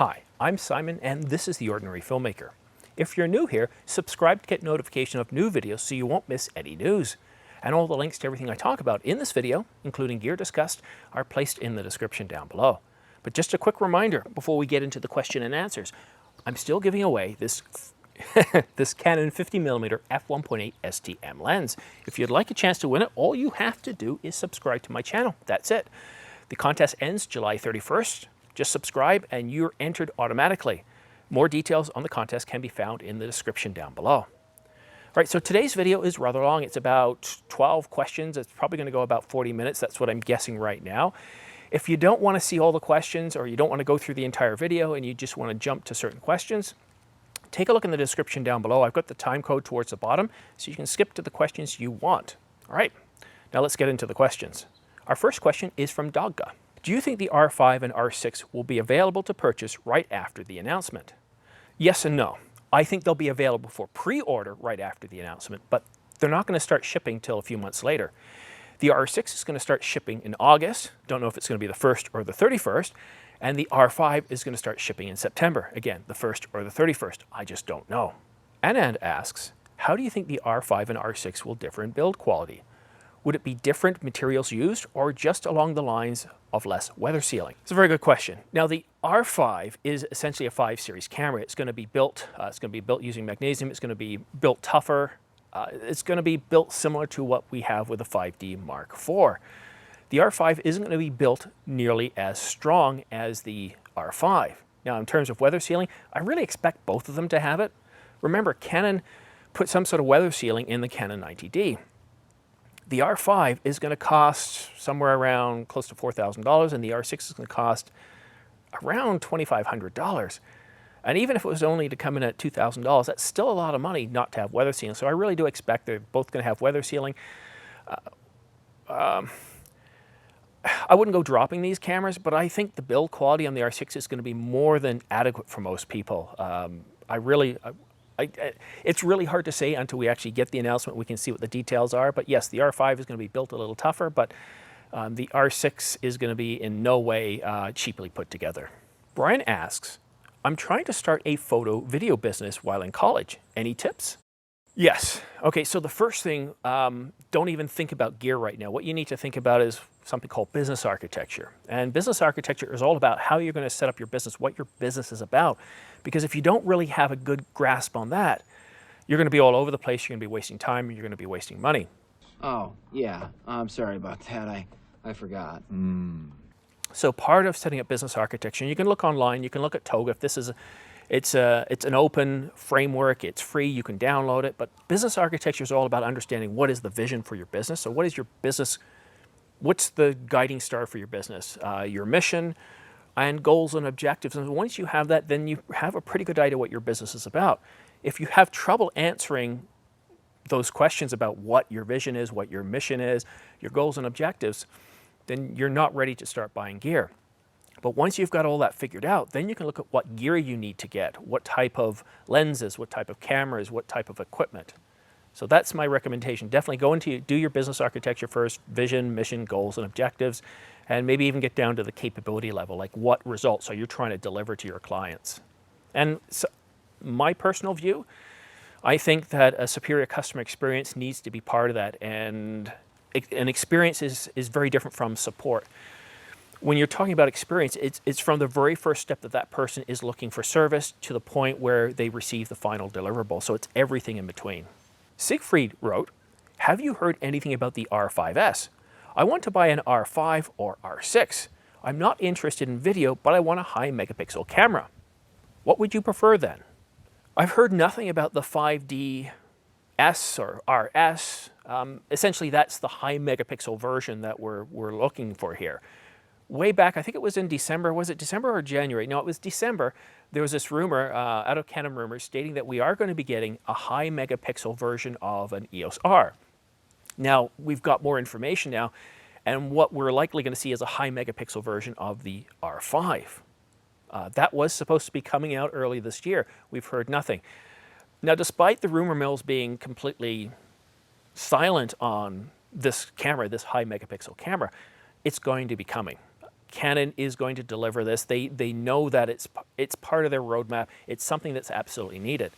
Hi, I'm Simon and this is The Ordinary Filmmaker. If you're new here, subscribe to get notification of new videos so you won't miss any news. And all the links to everything I talk about in this video, including gear discussed, are placed in the description down below. But just a quick reminder before we get into the question and answers, I'm still giving away this this Canon 50mm f1.8 STM lens. If you'd like a chance to win it, all you have to do is subscribe to my channel. That's it. The contest ends July 31st. Just subscribe and you're entered automatically. More details on the contest can be found in the description down below. All right, so today's video is rather long. It's about 12 questions. It's probably going to go about 40 minutes. That's what I'm guessing right now. If you don't want to see all the questions or you don't want to go through the entire video and you just want to jump to certain questions, take a look in the description down below. I've got the time code towards the bottom so you can skip to the questions you want. All right, now let's get into the questions. Our first question is from Dogga. Do you think the R5 and R6 will be available to purchase right after the announcement? Yes and no. I think they'll be available for pre-order right after the announcement, but they're not going to start shipping till a few months later. The R6 is going to start shipping in August. Don't know if it's going to be the 1st or the 31st. And the R5 is going to start shipping in September. Again, the 1st or the 31st. I just don't know. Anand asks, how do you think the R5 and R6 will differ in build quality? Would it be different materials used or just along the lines of less weather sealing? It's a very good question. Now the R5 is essentially a 5 series camera. It's going to be built using magnesium. It's going to be built tougher. It's going to be built similar to what we have with the 5D Mark IV. The R5 isn't going to be built nearly as strong as the R5. Now in terms of weather sealing, I really expect both of them to have it. Remember, Canon put some sort of weather sealing in the Canon 90D. The R5 is going to cost somewhere around close to $4,000 and the R6 is going to cost around $2,500. And even if it was only to come in at $2,000, that's still a lot of money not to have weather sealing. So I really do expect they're both going to have weather sealing. I wouldn't go dropping these cameras, but I think the build quality on the R6 is going to be more than adequate for most people. It's really hard to say until we actually get the announcement. We can see what the details are. But yes, the R5 is going to be built a little tougher, but the R6 is going to be in no way cheaply put together. Brian asks, I'm trying to start a photo video business while in college. Any tips? Yes. Okay, so the first thing, don't even think about gear right now. What you need to think about is something called business architecture. And business architecture is all about how you're going to set up your business, what your business is about. Because if you don't really have a good grasp on that, you're going to be all over the place, you're going to be wasting time, and you're going to be wasting money. Oh, yeah. I'm sorry about that. I forgot. So part of setting up business architecture, you can look online, you can look at Toga. If it's an open framework, it's free, you can download it. But business architecture is all about understanding what is the vision for your business. So what is your business, what's the guiding star for your business, your mission, and goals and objectives. And once you have that, then you have a pretty good idea what your business is about. If you have trouble answering those questions about what your vision is, what your mission is, your goals and objectives, then you're not ready to start buying gear. But once you've got all that figured out, then you can look at what gear you need to get, what type of lenses, what type of cameras, what type of equipment. So that's my recommendation. Definitely do your business architecture first, vision, mission, goals, and objectives, and maybe even get down to the capability level, like what results are you trying to deliver to your clients. And so my personal view, I think that a superior customer experience needs to be part of that, and an experience is very different from support. When you're talking about experience, it's from the very first step that person is looking for service to the point where they receive the final deliverable. So it's everything in between. Siegfried wrote, have you heard anything about the R5S? I want to buy an R5 or R6. I'm not interested in video, but I want a high megapixel camera. What would you prefer then? I've heard nothing about the 5D S or RS. Essentially, that's the high megapixel version that we're looking for here. Way back, I think it was in December. Was it December or January? No, it was December. There was this rumor out of Canon Rumors stating that we are going to be getting a high megapixel version of an EOS R. Now, we've got more information now, and what we're likely going to see is a high megapixel version of the R5. That was supposed to be coming out early this year. We've heard nothing. Now, despite the rumor mills being completely silent on this camera, this high megapixel camera, it's going to be coming. Canon is going to deliver this. They know that it's part of their roadmap. It's something that's absolutely needed.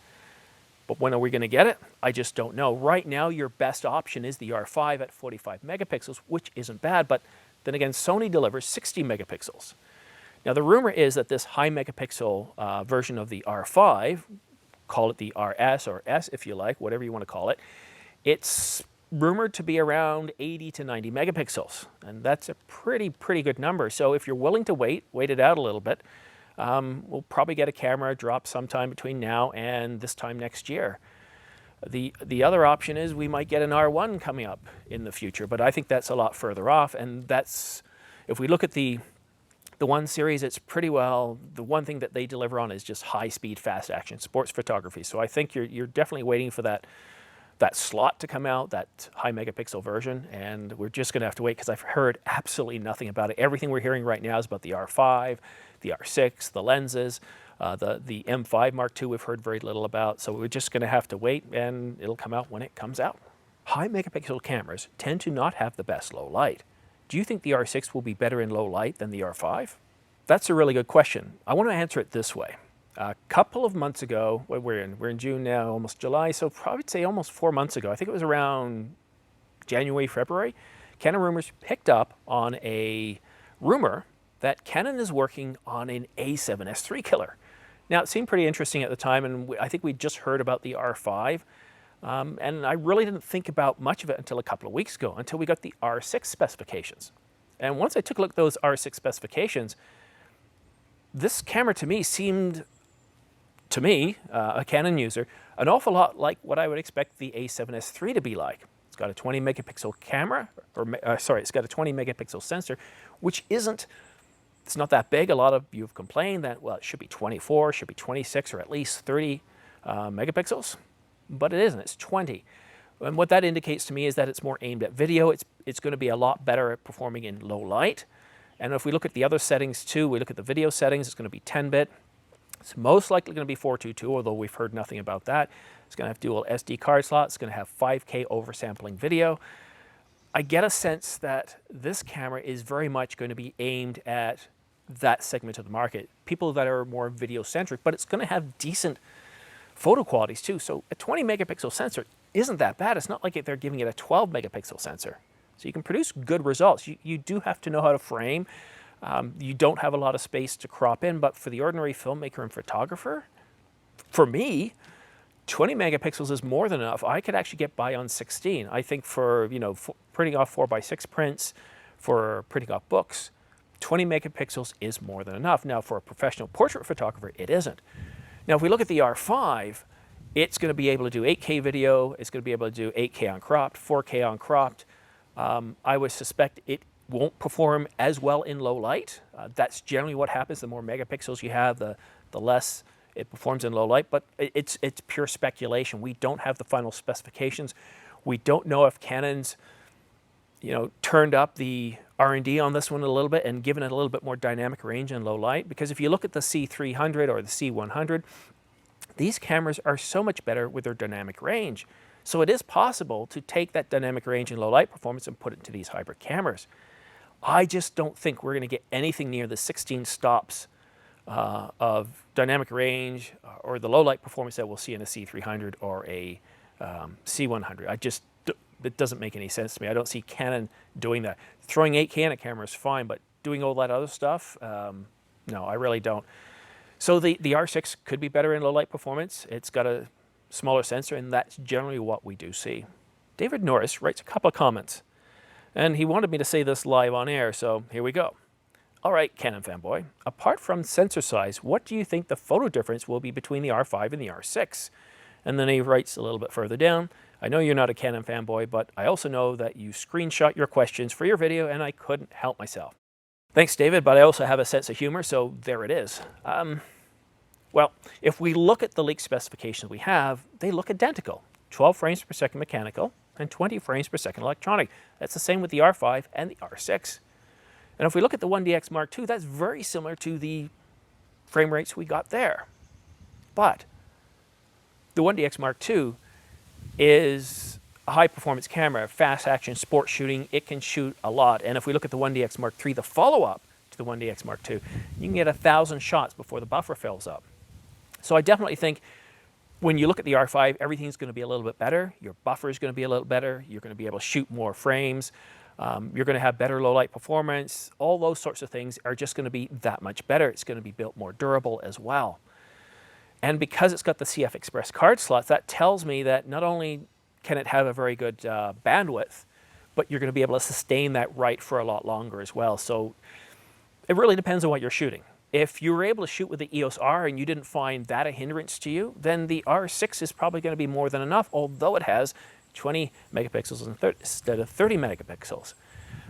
But when are we going to get it? I just don't know. Right now, your best option is the R5 at 45 megapixels, which isn't bad. But then again, Sony delivers 60 megapixels. Now, the rumor is that this high megapixel version of the R5, call it the RS or S if you like, whatever you want to call it, it's rumored to be around 80 to 90 megapixels. And that's a pretty good number. So if you're willing to wait it out a little bit, we'll probably get a camera drop sometime between now and this time next year. The other option is we might get an R1 coming up in the future, but I think that's a lot further off. And that's, if we look at the 1 series, it's pretty well, the one thing that they deliver on is just high-speed, fast-action sports photography. So I think you're definitely waiting for that slot to come out, that high megapixel version, and we're just going to have to wait because I've heard absolutely nothing about it. Everything we're hearing right now is about the R5, the R6, the lenses, the M5 Mark II we've heard very little about, so we're just going to have to wait, and it'll come out when it comes out. High megapixel cameras tend to not have the best low light. Do you think the R6 will be better in low light than the R5? That's a really good question. I want to answer it this way. A couple of months ago, we're in June now, almost July, so probably say almost 4 months ago, I think it was around January, February, Canon rumors picked up on a rumor that Canon is working on an a7S III killer. Now, it seemed pretty interesting at the time, and I think we just heard about the R5, and I really didn't think about much of it until a couple of weeks ago, until we got the R6 specifications. And once I took a look at those R6 specifications, this camera to me seemed, a Canon user, an awful lot like what I would expect the a7S III to be like. It's got a 20 megapixel camera, it's got a 20 megapixel sensor, which it's not that big. A lot of you have complained that, well, it should be 24, should be 26, or at least 30 megapixels, but it isn't, it's 20. And what that indicates to me is that it's more aimed at video. It's going to be a lot better at performing in low light. And if we look at the other settings too, we look at the video settings, it's going to be 10-bit. It's most likely going to be 422, although we've heard nothing about that. It's going to have dual SD card slots. It's going to have 5K oversampling video. I get a sense that this camera is very much going to be aimed at that segment of the market, people that are more video-centric, but it's going to have decent photo qualities too. So a 20 megapixel sensor isn't that bad. It's not like they're giving it a 12 megapixel sensor. So you can produce good results. You do have to know how to frame. You don't have a lot of space to crop in, but for the ordinary filmmaker and photographer, for me, 20 megapixels is more than enough. I could actually get by on 16. I think for, printing off 4x6 prints, for printing off books, 20 megapixels is more than enough. Now, for a professional portrait photographer, it isn't. Now, if we look at the R5, it's going to be able to do 8K video. It's going to be able to do 8K uncropped, 4K uncropped. I would suspect it won't perform as well in low light. That's generally what happens. The more megapixels you have, the less it performs in low light, but it's pure speculation. We don't have the final specifications. We don't know if Canon's, turned up the R&D on this one a little bit and given it a little bit more dynamic range in low light. Because if you look at the C300 or the C100, these cameras are so much better with their dynamic range. So it is possible to take that dynamic range and low light performance and put it into these hybrid cameras. I just don't think we're going to get anything near the 16 stops of dynamic range or the low light performance that we'll see in a C300 or a C100. It doesn't make any sense to me. I don't see Canon doing that. Throwing 8K in a camera is fine, but doing all that other stuff, no, I really don't. So the R6 could be better in low light performance. It's got a smaller sensor, and that's generally what we do see. David Norris writes a couple of comments, and he wanted me to say this live on air, so here we go. All right, Canon fanboy, apart from sensor size, what do you think the photo difference will be between the R5 and the R6? And then he writes a little bit further down, I know you're not a Canon fanboy, but I also know that you screenshot your questions for your video, and I couldn't help myself. Thanks, David, but I also have a sense of humor, so there it is. Well, if we look at the leaked specifications we have, they look identical. 12 frames per second mechanical and 20 frames per second electronic. That's the same with the R5 and the R6. And if we look at the 1DX Mark II, that's very similar to the frame rates we got there. But the 1DX Mark II is a high-performance camera, fast-action sports shooting. It can shoot a lot. And if we look at the 1DX Mark III, the follow-up to the 1DX Mark II, you can get 1,000 shots before the buffer fills up. So I definitely think when you look at the R5, everything's going to be a little bit better. Your buffer is going to be a little better. You're going to be able to shoot more frames. You're going to have better low light performance. All those sorts of things are just going to be that much better. It's going to be built more durable as well. And because it's got the CFExpress card slots, that tells me that not only can it have a very good bandwidth, but you're going to be able to sustain that right for a lot longer as well. So it really depends on what you're shooting. If you were able to shoot with the EOS R and you didn't find that a hindrance to you, then the R6 is probably going to be more than enough, although it has 20 megapixels instead of 30 megapixels.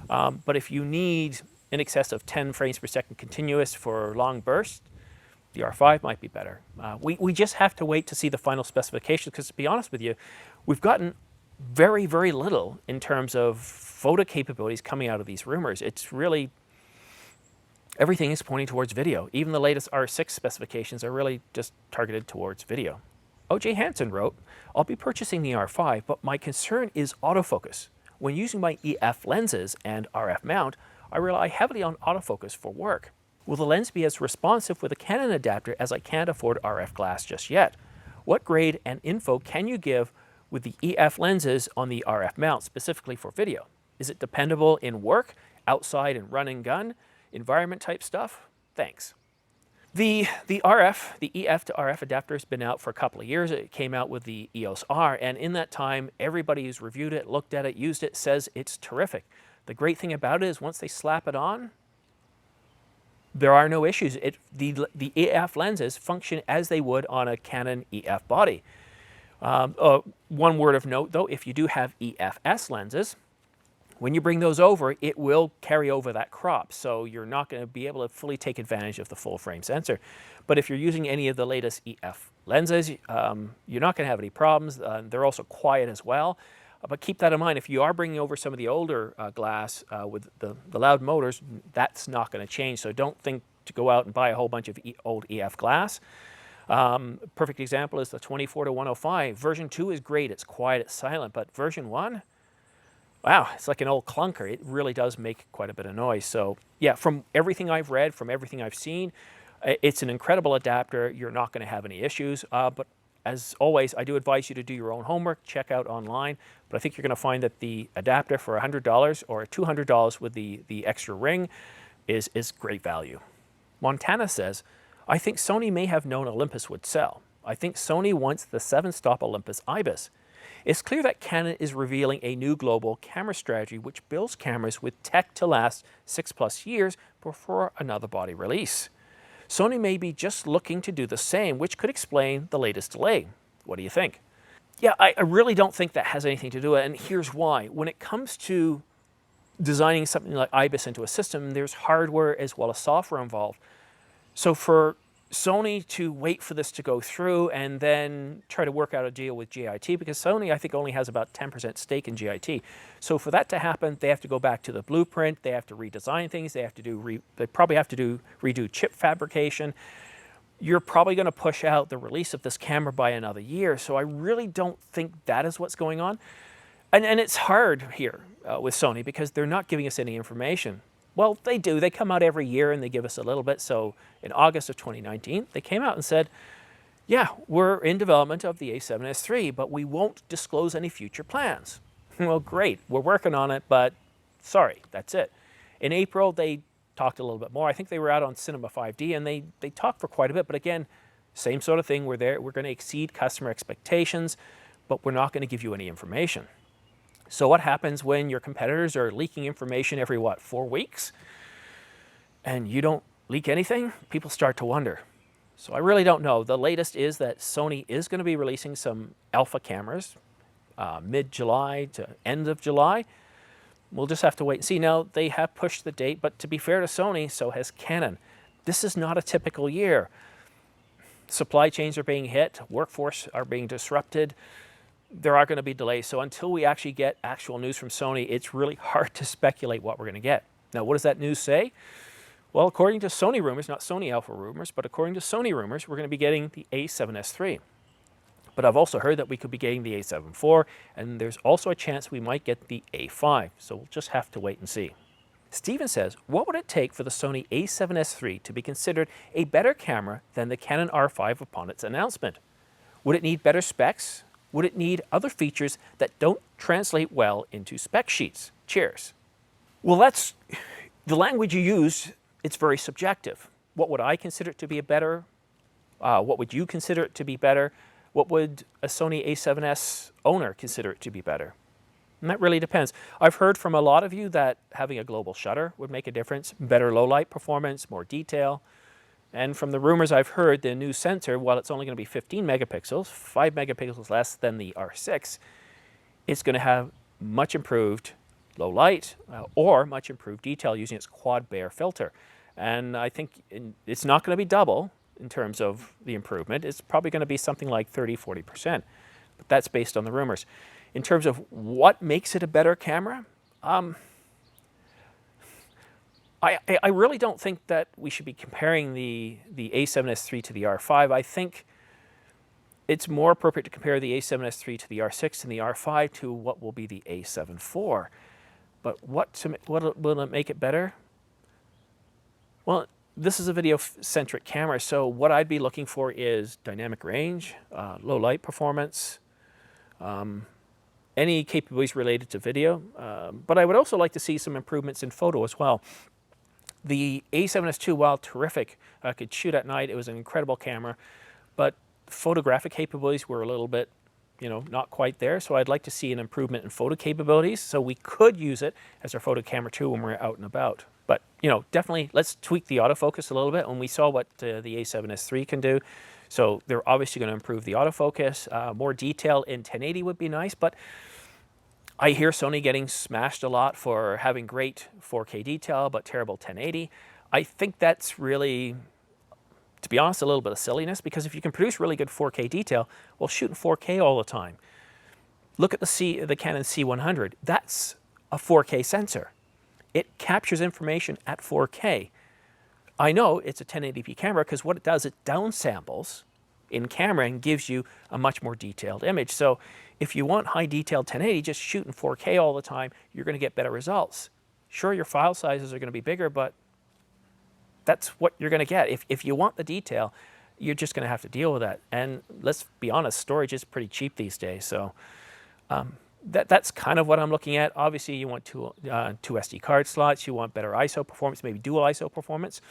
But if you need in excess of 10 frames per second continuous for long bursts, the R5 might be better. We just have to wait to see the final specifications, because to be honest with you, we've gotten very, very little in terms of photo capabilities coming out of these rumors. It's really, everything is pointing towards video. Even the latest R6 specifications are really just targeted towards video. O.J. Hansen wrote, "I'll be purchasing the R5, but my concern is autofocus. When using my EF lenses and RF mount, I rely heavily on autofocus for work. Will the lens be as responsive with a Canon adapter as I can't afford RF glass just yet? What grade and info can you give with the EF lenses on the RF mount, specifically for video? Is it dependable in work, outside and run and gun, environment type stuff? Thanks." The EF to RF adapter has been out for a couple of years. It came out with the EOS R, and in that time, everybody who's reviewed it, looked at it, used it, says it's terrific. The great thing about it is once they slap it on, there are no issues. The EF lenses function as they would on a Canon EF body. One word of note, though, if you do have EFS lenses, when you bring those over, it will carry over that crop, so you're not going to be able to fully take advantage of the full frame sensor. But if you're using any of the latest EF lenses, you're not going to have any problems. They're also quiet as well. But keep that in mind, if you are bringing over some of the older glass with the loud motors, that's not going to change. So don't think to go out and buy a whole bunch of old EF glass. Perfect example is the 24-105. Version 2 is great. It's quiet, it's silent. But version 1, wow, it's like an old clunker. It really does make quite a bit of noise. So yeah, from everything I've read, from everything I've seen, it's an incredible adapter. You're not going to have any issues. But as always, I do advise you to do your own homework, check out online. But I think you're going to find that the adapter for $100 or $200 with the extra ring is great value. Montana says, "I think Sony may have known Olympus would sell. I think Sony wants the 7-stop Olympus IBIS. It's clear that Canon is revealing a new global camera strategy which builds cameras with tech to last 6+ years before another body release. Sony may be just looking to do the same, which could explain the latest delay. What do you think?" Yeah, I really don't think that has anything to do with it, and here's why. When it comes to designing something like IBIS into a system, there's hardware as well as software involved. So for Sony to wait for this to go through and then try to work out a deal with GIT, because Sony, I think, only has about 10% stake in GIT. So for that to happen, they have to go back to the blueprint, they have to redesign things, they probably have to redo chip fabrication. You're probably going to push out the release of this camera by another year. So I really don't think that is what's going on. And it's hard here with Sony because they're not giving us any information. Well, they do. They come out every year and they give us a little bit. So in August of 2019, they came out and said, yeah, we're in development of the a7S III, but we won't disclose any future plans. Well, great. We're working on it, but sorry, that's it. In April, they talked a little bit more. I think they were out on Cinema 5D, and they talked for quite a bit. But again, same sort of thing. We're going to exceed customer expectations, but we're not going to give you any information. So what happens when your competitors are leaking information every, 4 weeks? And you don't leak anything? People start to wonder. So I really don't know. The latest is that Sony is going to be releasing some alpha cameras mid-July to end of July. We'll just have to wait and see. Now, they have pushed the date, but to be fair to Sony, so has Canon. This is not a typical year. Supply chains are being hit, workforce are being disrupted. There are going to be delays. So until we actually get actual news from Sony, it's really hard to speculate what we're going to get. Now, what does that news say? Well, according to Sony rumors, not Sony alpha rumors, but according to Sony rumors, we're going to be getting the a7S III. But I've also heard that we could be getting the a7 IV, and there's also a chance we might get the a5. So we'll just have to wait and see. Steven says, what would it take for the Sony a7S III to be considered a better camera than the Canon R5 upon its announcement? Would it need better specs? Would it need other features that don't translate well into spec sheets? Cheers. Well, that's the language you use. It's very subjective. What would I consider it to be a better? What would you consider it to be better? What would a Sony a7S owner consider it to be better? And that really depends. I've heard from a lot of you that having a global shutter would make a difference, better low light performance, more detail. And from the rumors I've heard, the new sensor, while it's only going to be 15 megapixels, 5 megapixels less than the R6, it's going to have much improved low light or much improved detail using its quad Bayer filter. And I think it's not going to be double in terms of the improvement. It's probably going to be something like 30–40%. But that's based on the rumors. In terms of what makes it a better camera, I really don't think that we should be comparing the a7S III to the R5. I think it's more appropriate to compare the a7S III to the R6 and the R5 to what will be the a7 IV. But what will it make it better? Well, this is a video-centric camera, so what I'd be looking for is dynamic range, low light performance, any capabilities related to video, but I would also like to see some improvements in photo as well. The a7S II, while terrific, could shoot at night. It was an incredible camera, but photographic capabilities were a little bit, not quite there. So I'd like to see an improvement in photo capabilities so we could use it as our photo camera too when we're out and about. But, definitely let's tweak the autofocus a little bit. And we saw what the a7S III can do. So they're obviously going to improve the autofocus. More detail in 1080 would be nice, but I hear Sony getting smashed a lot for having great 4K detail, but terrible 1080. I think that's really, to be honest, a little bit of silliness, because if you can produce really good 4K detail, well, shoot in 4K all the time. Look at the Canon C100. That's a 4K sensor. It captures information at 4K. I know it's a 1080p camera because what it does, it downsamples in camera and gives you a much more detailed image. So if you want high detailed 1080, just shoot in 4K all the time, you're going to get better results. Sure, your file sizes are going to be bigger, but that's what you're going to get. If you want the detail, you're just going to have to deal with that. And let's be honest, storage is pretty cheap these days. So that's kind of what I'm looking at. Obviously, you want two SD card slots. You want better ISO performance, maybe dual ISO performance.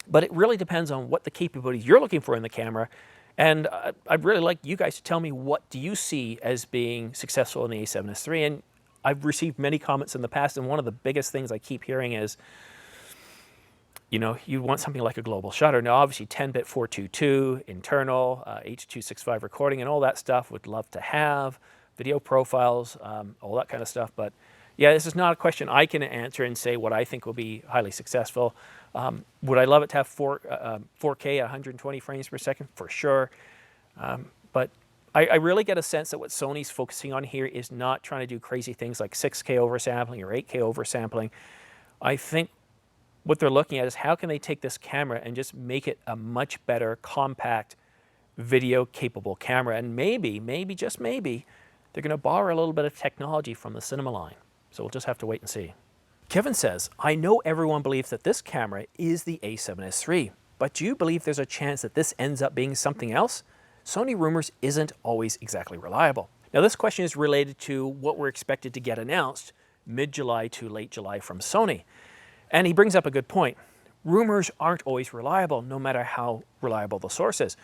But it really depends on what the capabilities you're looking for in the camera. And I'd really like you guys to tell me, what do you see as being successful in the a7S III? And I've received many comments in the past, and one of the biggest things I keep hearing is, you want something like a global shutter. Now, obviously, 10-bit 422, internal, H.265 recording, and all that stuff, would love to have. Video profiles, all that kind of stuff. But yeah, this is not a question I can answer and say what I think will be highly successful. Would I love it to have 4K at 120 frames per second? For sure. But I really get a sense that what Sony's focusing on here is not trying to do crazy things like 6K oversampling or 8K oversampling. I think what they're looking at is how can they take this camera and just make it a much better, compact, video-capable camera. And maybe, just maybe, they're going to borrow a little bit of technology from the cinema line. So we'll just have to wait and see. Kevin says, I know everyone believes that this camera is the a7S III, but do you believe there's a chance that this ends up being something else? Sony rumors isn't always exactly reliable. Now, this question is related to what we're expected to get announced mid-July to late July from Sony. And he brings up a good point. Rumors aren't always reliable, no matter how reliable the source is.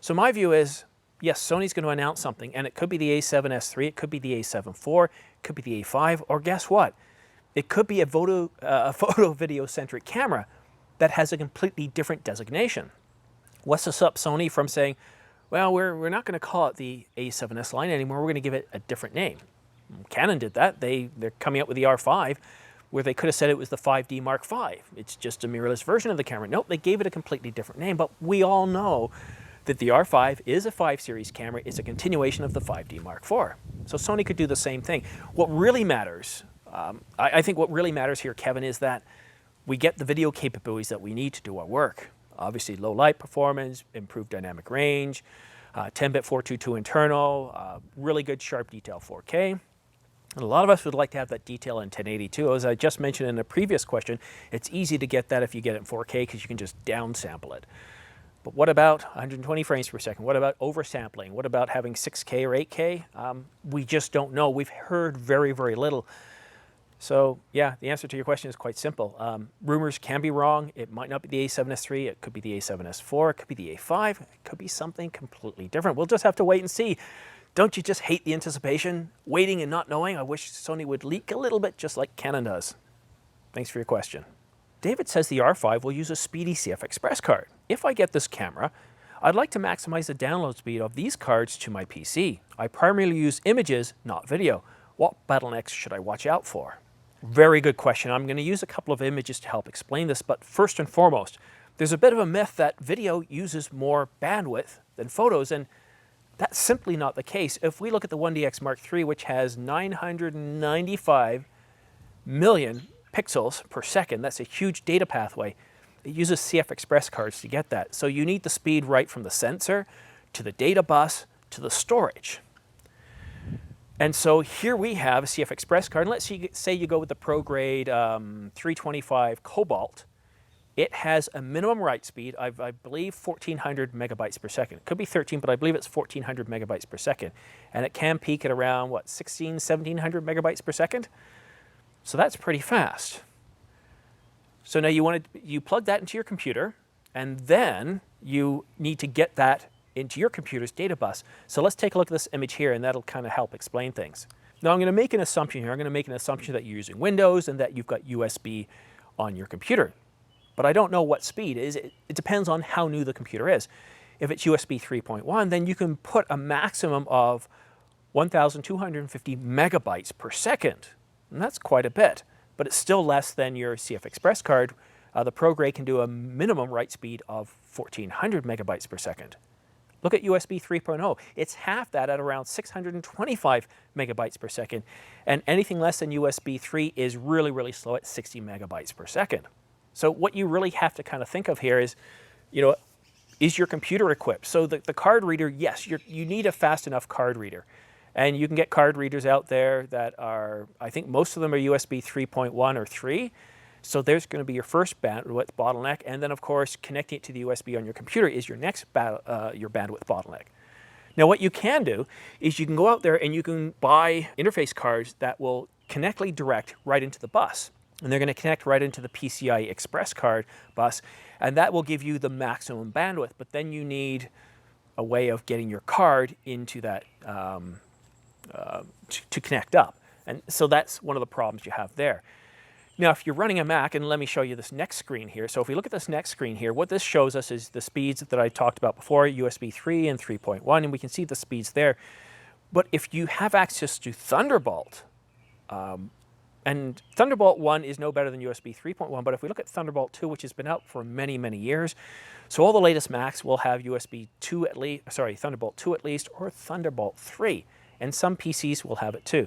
So my view is, yes, Sony's going to announce something, and it could be the a7S III, it could be the a7 IV, it could be the a5, or guess what? It could be a photo video-centric camera that has a completely different designation. What's to stop Sony from saying, well, we're not going to call it the a7S line anymore, we're going to give it a different name. Canon did that. They're coming out with the R5, where they could have said it was the 5D Mark V. It's just a mirrorless version of the camera. Nope, they gave it a completely different name, but we all know that the R5 is a 5 Series camera. It's a continuation of the 5D Mark IV. So Sony could do the same thing. What really matters, I think what really matters here, Kevin, is that we get the video capabilities that we need to do our work. Obviously, low light performance, improved dynamic range, 10-bit 422 internal, really good sharp detail 4K. And a lot of us would like to have that detail in 1080 too. As I just mentioned in a previous question, it's easy to get that if you get it in 4K because you can just downsample it. But what about 120 frames per second? What about oversampling? What about having 6K or 8K? We just don't know. We've heard very, very little. So yeah, the answer to your question is quite simple. Rumors can be wrong. It might not be the a7S III. It could be the a7S IV. It could be the A5. It could be something completely different. We'll just have to wait and see. Don't you just hate the anticipation? Waiting and not knowing? I wish Sony would leak a little bit just like Canon does. Thanks for your question. David says the R5 will use a speedy CFExpress card. If I get this camera, I'd like to maximize the download speed of these cards to my PC. I primarily use images, not video. What bottlenecks should I watch out for? Very good question. I'm going to use a couple of images to help explain this, but first and foremost, there's a bit of a myth that video uses more bandwidth than photos, and that's simply not the case. If we look at the 1DX Mark III, which has 995 million pixels per second, that's a huge data pathway. It uses CFExpress cards to get that. So you need the speed right from the sensor to the data bus to the storage. And so here we have a CFExpress card. And let's say you go with the Pro Grade 325 Cobalt. It has a minimum write speed, I believe 1400 megabytes per second. It could be 13, but I believe it's 1400 megabytes per second. And it can peak at around, what, 1700 megabytes per second? So that's pretty fast. So now you plug that into your computer, and then you need to get that into your computer's data bus. So let's take a look at this image here, and that'll kind of help explain things. Now I'm going to make an assumption here. I'm going to make an assumption that you're using Windows and that you've got USB on your computer. But I don't know what speed is. It depends on how new the computer is. If it's USB 3.1, then you can put a maximum of 1,250 megabytes per second. And that's quite a bit, but it's still less than your CFExpress card. The Pro Grade can do a minimum write speed of 1,400 megabytes per second. Look at USB 3.0. It's half that at around 625 megabytes per second. And anything less than USB 3 is really, really slow at 60 megabytes per second. So what you really have to kind of think of here is, is your computer equipped? So the card reader, yes, you need a fast enough card reader. And you can get card readers out there that are, I think most of them are USB 3.1 or 3. So there's going to be your first bandwidth bottleneck. And then, of course, connecting it to the USB on your computer is your next your bandwidth bottleneck. Now, what you can do is you can go out there and you can buy interface cards that will connectly direct right into the bus. And they're going to connect right into the PCIe Express card bus. And that will give you the maximum bandwidth. But then you need a way of getting your card into that to connect up. And so that's one of the problems you have there. Now, if you're running a Mac, and let me show you this next screen here. So if we look at this next screen here, what this shows us is the speeds that I talked about before, USB 3 and 3.1, and we can see the speeds there. But if you have access to Thunderbolt, and Thunderbolt 1 is no better than USB 3.1, but if we look at Thunderbolt 2, which has been out for many, many years, so all the latest Macs will have USB 2 at least, sorry, Thunderbolt 2 at least, or Thunderbolt 3. And some PCs will have it too.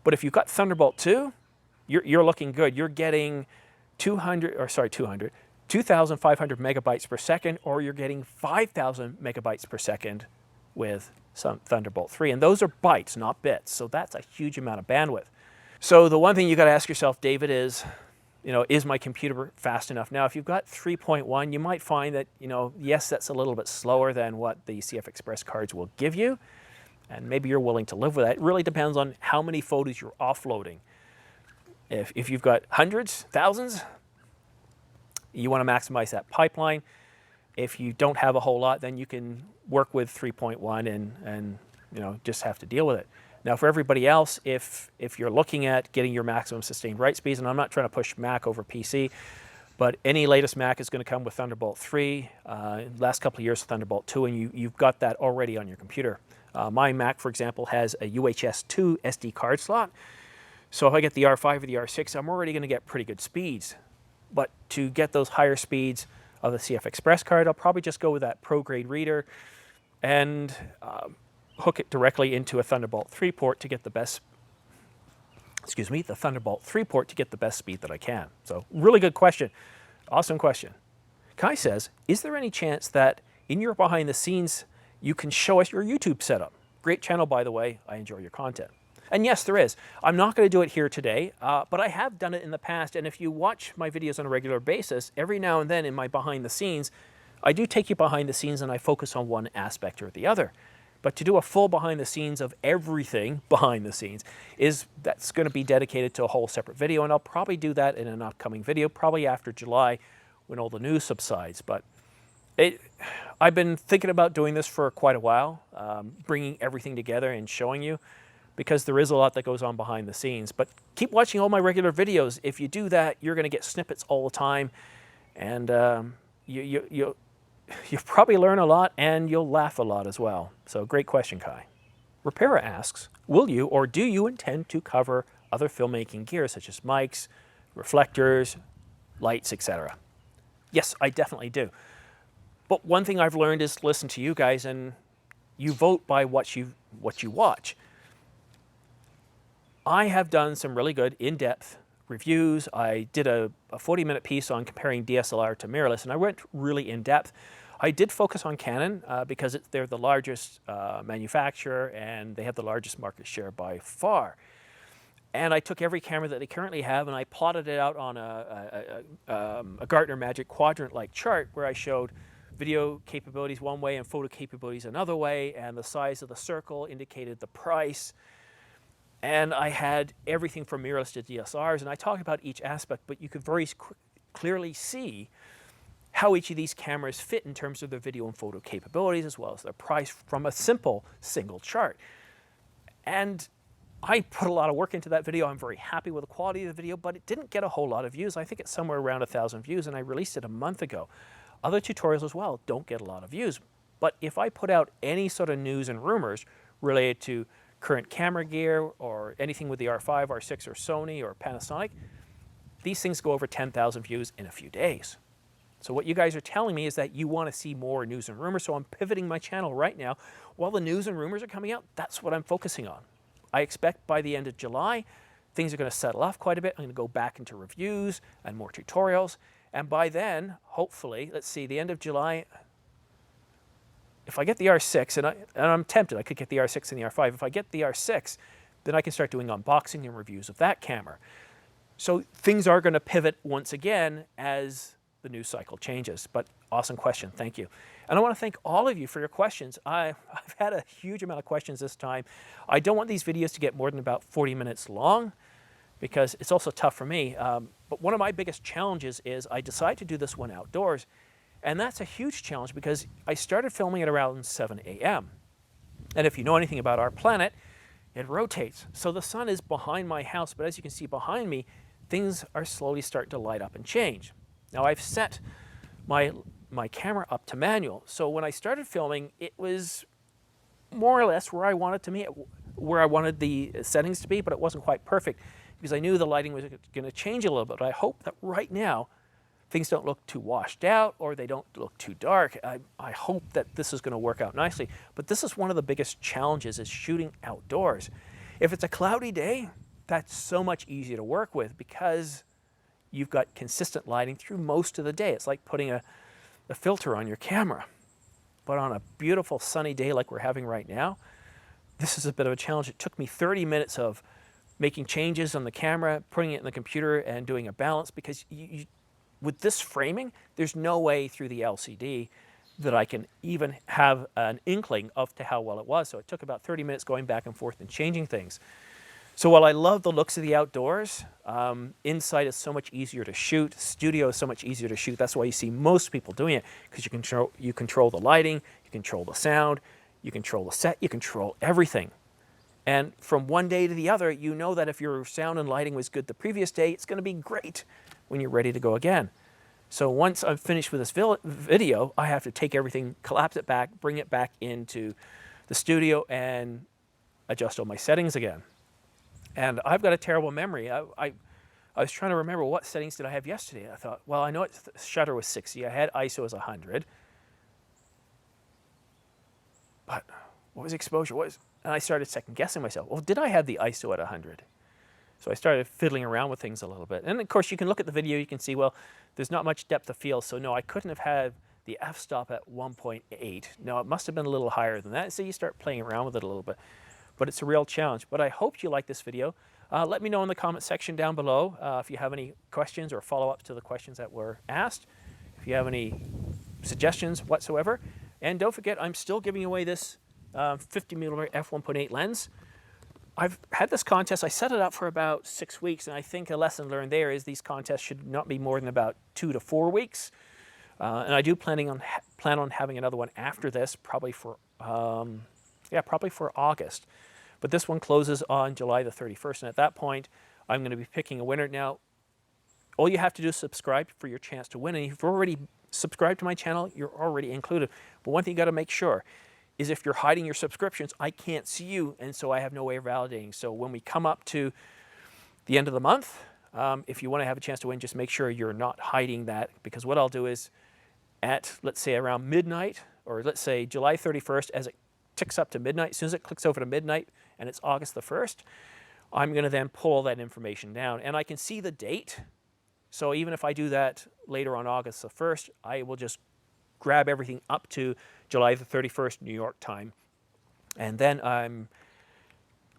But if you've got Thunderbolt 2, you're looking good. You're getting 2,500 megabytes per second, or you're getting 5,000 megabytes per second with some Thunderbolt 3. And those are bytes, not bits. So that's a huge amount of bandwidth. So the one thing you got to ask yourself, David, is, is my computer fast enough? Now, if you've got 3.1, you might find that, yes, that's a little bit slower than what the CFExpress cards will give you. And maybe you're willing to live with that. It really depends on how many photos you're offloading. If you've got hundreds, thousands, you want to maximize that pipeline. If you don't have a whole lot, then you can work with 3.1 and just have to deal with it. Now, for everybody else, if you're looking at getting your maximum sustained write speeds, and I'm not trying to push Mac over PC, but any latest Mac is going to come with Thunderbolt 3. Last couple of years, Thunderbolt 2, and you've got that already on your computer. My Mac, for example, has a UHS 2 SD card slot. So if I get the R5 or the R6, I'm already going to get pretty good speeds. But to get those higher speeds of the CFExpress card, I'll probably just go with that Pro Grade reader and hook it directly into a Thunderbolt 3 port to get the best, the Thunderbolt 3 port to get the best speed that I can. So really good question. Awesome question. Kai says, is there any chance that in your behind the scenes, you can show us your YouTube setup? Great channel, by the way. I enjoy your content. And yes, there is. I'm not going to do it here today, but I have done it in the past. And if you watch my videos on a regular basis, every now and then in my behind the scenes, I do take you behind the scenes and I focus on one aspect or the other. But to do a full behind the scenes of everything behind the scenes that's going to be dedicated to a whole separate video. And I'll probably do that in an upcoming video, probably after July when all the news subsides. But I've been thinking about doing this for quite a while, bringing everything together and showing you, because there is a lot that goes on behind the scenes. But keep watching all my regular videos. If you do that, you're going to get snippets all the time, and you'll probably learn a lot, and you'll laugh a lot as well. So great question, Kai. Repairer asks, will you or do you intend to cover other filmmaking gear such as mics, reflectors, lights, etc.? Yes, I definitely do. But one thing I've learned is listen to you guys, and you vote by what you watch. I have done some really good in-depth reviews. I did a 40-minute piece on comparing DSLR to mirrorless, and I went really in-depth. I did focus on Canon because they're the largest manufacturer and they have the largest market share by far. And I took every camera that they currently have and I plotted it out on a Gartner Magic Quadrant-like chart where I showed video capabilities one way and photo capabilities another way, and the size of the circle indicated the price. And I had everything from mirrorless to DSLRs, and I talked about each aspect, but you could very clearly see how each of these cameras fit in terms of their video and photo capabilities, as well as their price from a simple single chart. And I put a lot of work into that video. I'm very happy with the quality of the video, but it didn't get a whole lot of views. I think it's somewhere around 1,000 views, and I released it a month ago. Other tutorials as well don't get a lot of views. But if I put out any sort of news and rumors related to current camera gear or anything with the R5, R6, or Sony or Panasonic, these things go over 10,000 views in a few days. So what you guys are telling me is that you want to see more news and rumors, so I'm pivoting my channel right now. While the news and rumors are coming out, that's what I'm focusing on. I expect by the end of July, things are going to settle off quite a bit. I'm going to go back into reviews and more tutorials. And by then, hopefully, let's see, the end of July, if I get the R6, and I'm tempted, I could get the R6 and the R5. If I get the R6, then I can start doing unboxing and reviews of that camera. So things are going to pivot once again as the news cycle changes. But awesome question, thank you. And I want to thank all of you for your questions. I've had a huge amount of questions this time. I don't want these videos to get more than about 40 minutes long because it's also tough for me. But one of my biggest challenges is I decided to do this one outdoors. And that's a huge challenge because I started filming at around 7 a.m. And if you know anything about our planet, it rotates. So the sun is behind my house, but as you can see behind me, things are slowly starting to light up and change. Now I've set my camera up to manual. So when I started filming, it was more or less where I wanted the settings to be, but it wasn't quite perfect because I knew the lighting was going to change a little bit. But I hope that right now, things don't look too washed out or they don't look too dark. I hope that this is going to work out nicely. But this is one of the biggest challenges is shooting outdoors. If it's a cloudy day, that's so much easier to work with because you've got consistent lighting through most of the day. It's like putting a filter on your camera. But on a beautiful sunny day like we're having right now, this is a bit of a challenge. It took me 30 minutes of making changes on the camera, putting it in the computer and doing a balance because with this framing, there's no way through the LCD that I can even have an inkling of to how well it was. So it took about 30 minutes going back and forth and changing things. So while I love the looks of the outdoors, inside is so much easier to shoot. Studio is so much easier to shoot. That's why you see most people doing it because you control the lighting, you control the sound, you control the set, you control everything. And from one day to the other, you know that if your sound and lighting was good the previous day, it's going to be great when you're ready to go again. So once I'm finished with this video, I have to take everything, collapse it back, bring it back into the studio and adjust all my settings again. And I've got a terrible memory. I was trying to remember what settings did I have yesterday. I thought, well, I know shutter was 60. I had ISO as 100. But what was exposure? And I started second guessing myself. Well, did I have the ISO at 100? So I started fiddling around with things a little bit. And of course, you can look at the video, you can see, well, there's not much depth of field. So no, I couldn't have had the f-stop at 1.8. No, it must have been a little higher than that. So you start playing around with it a little bit. but it's a real challenge. But I hope you like this video. Let me know in the comment section down below if you have any questions or follow-ups to the questions that were asked. If you have any suggestions whatsoever. And don't forget, I'm still giving away this 50mm f1.8 lens. I've had this contest. I set it up for about 6 weeks, and I think a lesson learned there is these contests should not be more than about 2 to 4 weeks. And I do plan on having another one after this, probably for August. But this one closes on July the 31st, and at that point, I'm going to be picking a winner. Now, all you have to do is subscribe for your chance to win, and if you've already subscribed to my channel, you're already included. But one thing you got to make sure is if you're hiding your subscriptions, I can't see you, and so I have no way of validating. So when we come up to the end of the month, if you want to have a chance to win, just make sure you're not hiding that, because what I'll do is at, let's say, around midnight, or let's say July 31st, as it ticks up to midnight, as soon as it clicks over to midnight and it's August the 1st, I'm going to then pull all that information down, and I can see the date. So even if I do that later on August the 1st, I will just grab everything up to July the 31st, New York time. And then I'm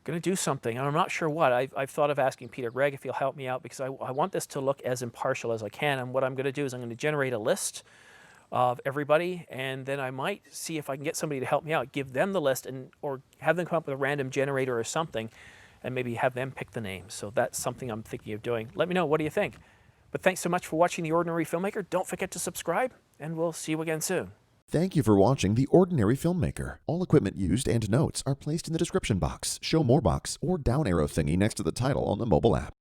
going to do something, and I'm not sure what. I've thought of asking Peter Gregg if he'll help me out, because I want this to look as impartial as I can. And what I'm going to do is I'm going to generate a list of everybody, and then I might see if I can get somebody to help me out, give them the list, or have them come up with a random generator or something, and maybe have them pick the names. So that's something I'm thinking of doing. Let me know, what do you think? But thanks so much for watching The Ordinary Filmmaker. Don't forget to subscribe, and we'll see you again soon. Thank you for watching The Ordinary Filmmaker. All equipment used and notes are placed in the description box, show more box, or down arrow thingy next to the title on the mobile app.